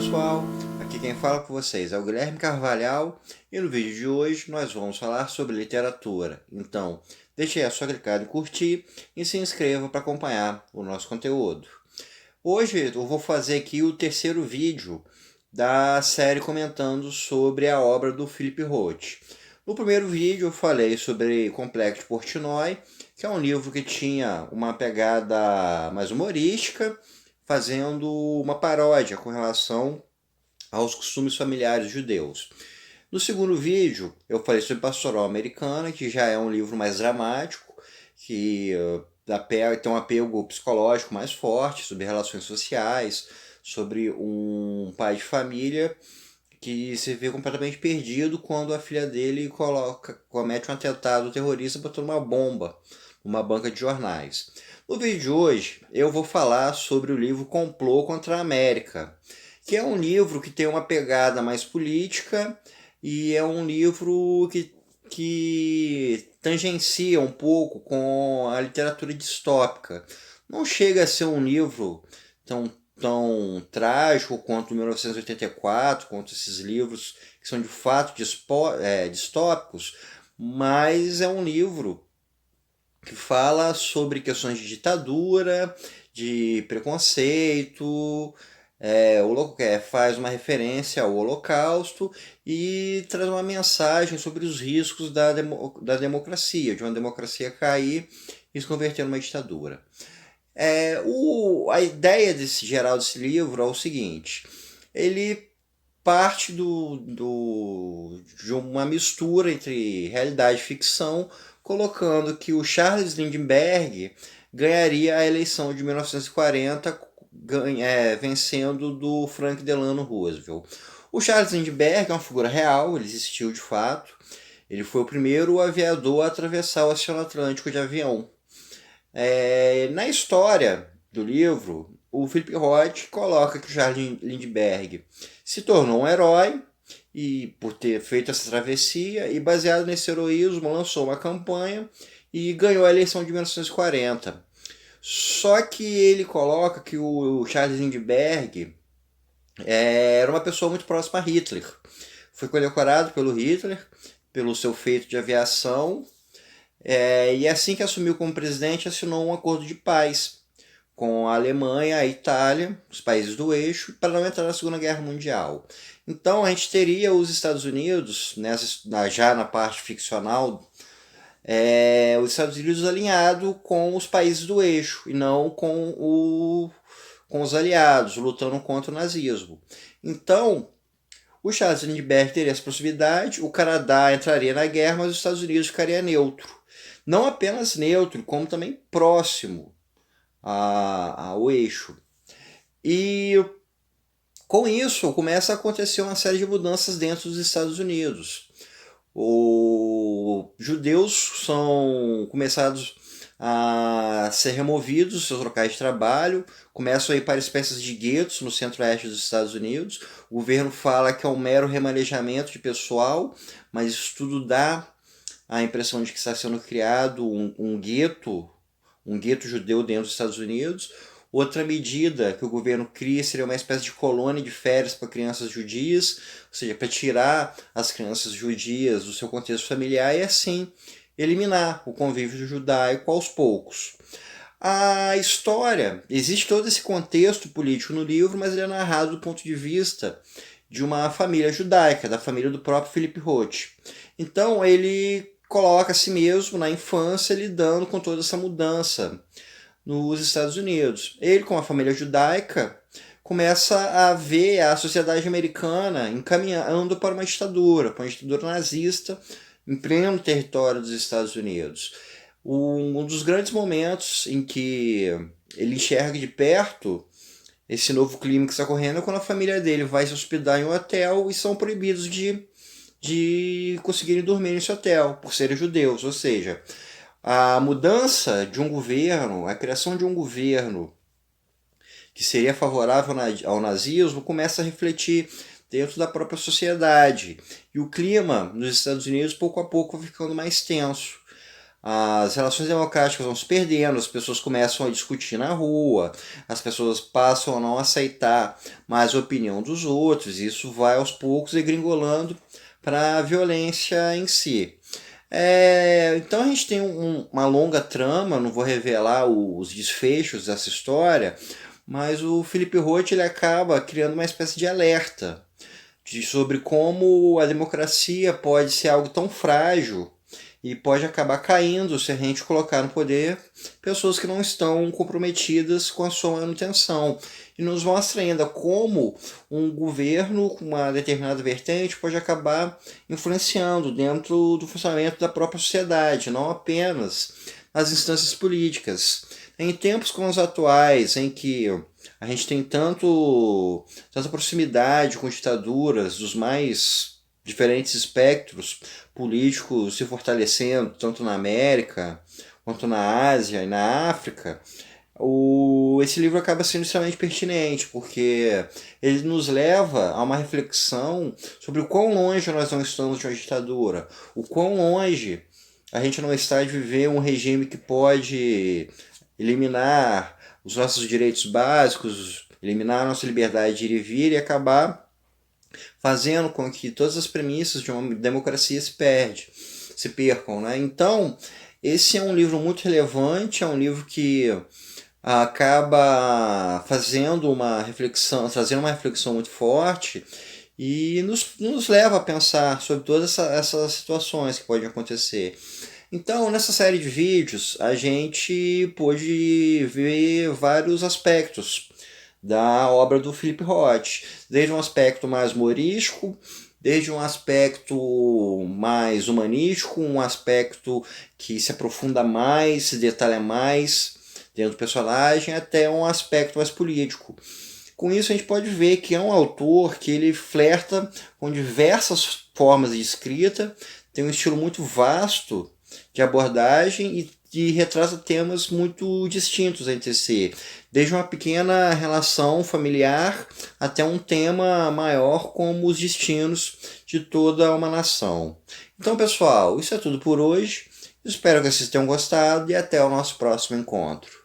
pessoal, aqui quem fala com vocês é o Guilherme Carvalhal e no vídeo de hoje nós vamos falar sobre literatura. Então, deixe aí a sua clicada em curtir e se inscreva para acompanhar o nosso conteúdo. Hoje eu vou fazer aqui o terceiro vídeo da série comentando sobre a obra do Philip Roth. No primeiro vídeo eu falei sobre Complexo de Portnoy, que é um livro que tinha uma pegada mais humorística, fazendo uma paródia com relação aos costumes familiares judeus. No segundo vídeo, eu falei sobre Pastoral Americana, que já é um livro mais dramático, que tem um apego psicológico mais forte, sobre relações sociais, sobre um pai de família que se vê completamente perdido quando a filha dele comete um atentado terrorista botando uma bomba numa banca de jornais. No vídeo de hoje, eu vou falar sobre o livro Complô contra a América, que é um livro que tem uma pegada mais política e é um livro que tangencia um pouco com a literatura distópica. Não chega a ser um livro tão trágico quanto 1984, quanto esses livros que são de fato distópicos, mas é um livro que fala sobre questões de ditadura, de preconceito, faz uma referência ao Holocausto e traz uma mensagem sobre os riscos da democracia, de uma democracia cair e se converter numa ditadura. A ideia geral desse livro é o seguinte: ele parte de uma mistura entre realidade e ficção, colocando que o Charles Lindbergh ganharia a eleição de 1940, vencendo do Franklin Delano Roosevelt. O Charles Lindbergh é uma figura real, ele existiu de fato. Ele foi o primeiro aviador a atravessar o Oceano Atlântico de avião. Na história do livro, o Philip Roth coloca que o Charles Lindbergh se tornou um herói e por ter feito essa travessia, e baseado nesse heroísmo lançou uma campanha e ganhou a eleição de 1940. Só que ele coloca que o Charles Lindbergh era uma pessoa muito próxima a Hitler. Foi condecorado pelo Hitler pelo seu feito de aviação, e assim que assumiu como presidente assinou um acordo de paz com a Alemanha, a Itália, os países do eixo, para não entrar na Segunda Guerra Mundial. Então a gente teria os Estados Unidos, já na parte ficcional, os Estados Unidos alinhado com os países do eixo e não com os aliados, lutando contra o nazismo. Então, o Charles Lindbergh teria essa possibilidade, o Canadá entraria na guerra, mas os Estados Unidos ficaria neutro. Não apenas neutro, como também próximo ao eixo. E com isso começa a acontecer uma série de mudanças dentro dos Estados Unidos. Os judeus são começados a ser removidos dos seus locais de trabalho, começam a ir para espécies de guetos no centro-oeste dos Estados Unidos. O governo fala que é um mero remanejamento de pessoal, mas isso tudo dá a impressão de que está sendo criado um gueto judeu dentro dos Estados Unidos. Outra medida que o governo cria seria uma espécie de colônia de férias para crianças judias, ou seja, para tirar as crianças judias do seu contexto familiar e assim eliminar o convívio judaico aos poucos. A história, existe todo esse contexto político no livro, mas ele é narrado do ponto de vista de uma família judaica, da família do próprio Philip Roth. Então ele coloca a si mesmo na infância lidando com toda essa mudança nos Estados Unidos. Ele, com a família judaica, começa a ver a sociedade americana encaminhando para uma ditadura nazista em pleno território dos Estados Unidos. Um dos grandes momentos em que ele enxerga de perto esse novo clima que está ocorrendo é quando a família dele vai se hospedar em um hotel e são proibidos de conseguirem dormir nesse hotel, por serem judeus. Ou seja, a mudança de um governo, a criação de um governo que seria favorável ao nazismo começa a refletir dentro da própria sociedade. E o clima nos Estados Unidos, pouco a pouco, vai ficando mais tenso. as relações democráticas vão se perdendo, as pessoas começam a discutir na rua, as pessoas passam a não aceitar mais a opinião dos outros, e isso vai aos poucos degringolando para a violência em si. Então a gente tem uma longa trama, não vou revelar os desfechos dessa história, mas o Philip Roth ele acaba criando uma espécie de alerta sobre como a democracia pode ser algo tão frágil e pode acabar caindo se a gente colocar no poder pessoas que não estão comprometidas com a sua manutenção. E nos mostra ainda como um governo com uma determinada vertente pode acabar influenciando dentro do funcionamento da própria sociedade, não apenas nas instâncias políticas. Em tempos como os atuais, em que a gente tem tanta proximidade com ditaduras dos mais diferentes espectros políticos se fortalecendo, tanto na América, quanto na Ásia e na África, esse livro acaba sendo extremamente pertinente, porque ele nos leva a uma reflexão sobre o quão longe nós não estamos de uma ditadura, o quão longe a gente não está de viver um regime que pode eliminar os nossos direitos básicos, eliminar a nossa liberdade de ir e vir e acabar fazendo com que todas as premissas de uma democracia se percam, né? Então, esse é um livro muito relevante, é um livro que acaba fazendo uma reflexão, trazendo uma reflexão muito forte e nos leva a pensar sobre todas essas situações que podem acontecer. Então, nessa série de vídeos, a gente pôde ver vários aspectos da obra do Philip Roth, desde um aspecto mais humorístico, desde um aspecto mais humanístico, um aspecto que se aprofunda mais, se detalha mais dentro do personagem, até um aspecto mais político. Com isso a gente pode ver que é um autor que ele flerta com diversas formas de escrita, tem um estilo muito vasto de abordagem e retrata temas muito distintos entre si, desde uma pequena relação familiar até um tema maior como os destinos de toda uma nação. Então, pessoal, isso é tudo por hoje. Espero que vocês tenham gostado e até o nosso próximo encontro.